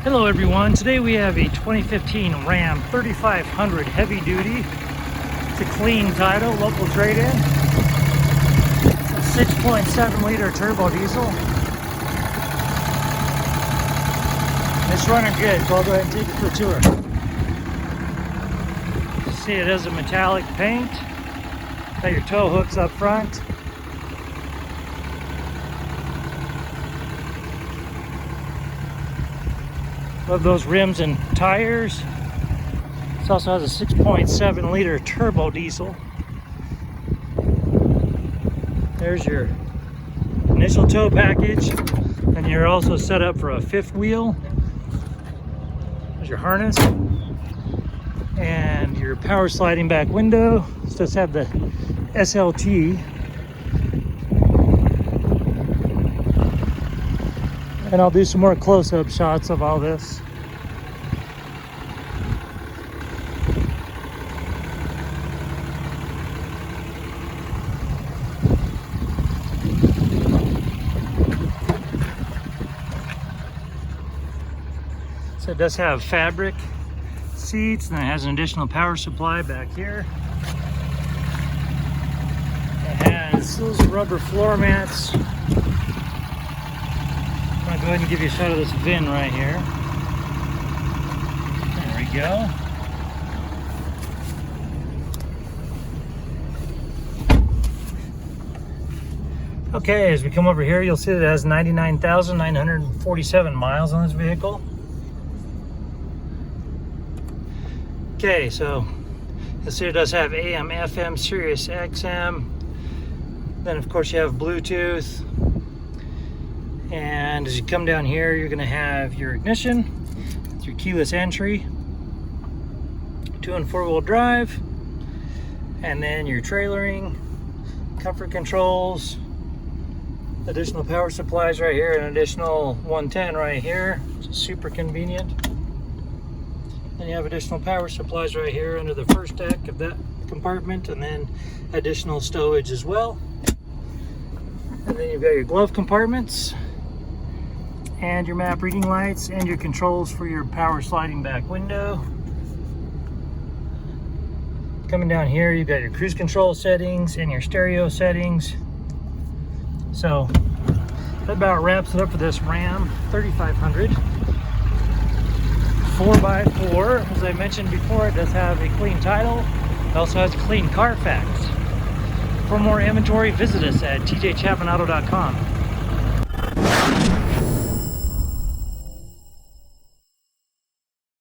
Hello everyone, today we have a 2015 Ram 3500 heavy duty. It's a clean title, local trade-in. It's a 6.7 liter turbo diesel. It's running good, so I'll go ahead and take it for a tour. See, it has a metallic paint. Got your tow hooks up front. Love those rims and tires. This also has a 6.7 liter turbo diesel. There's your initial tow package, and you're also set up for a fifth wheel. There's your harness and your power sliding back window. This does have the SLT. And I'll do some more close-up shots of all this. So it does have fabric seats, and it has an additional power supply back here. It has those rubber floor mats. I'm gonna go ahead and give you a shot of this VIN right here. There we go. Okay, as we come over here, you'll see that it has 99,947 miles on this vehicle. Okay, so you'll see it does have AM, FM, Sirius XM. Then of course you have Bluetooth. And as you come down here, you're gonna have your ignition, your keyless entry, 2- and 4-wheel drive, and then your trailering, comfort controls, additional power supplies right here, and additional 110 right here. It's super convenient. And you have additional power supplies right here under the first deck of that compartment, and then additional stowage as well. And then you've got your glove compartments, and your map reading lights, and your controls for your power sliding back window. Coming down here, you've got your cruise control settings and your stereo settings. So that about wraps it up for this Ram 3500 4x4. As I mentioned before, it does have a clean title. It also has a clean CARFAX. For more inventory, visit us at tjchapmanauto.com.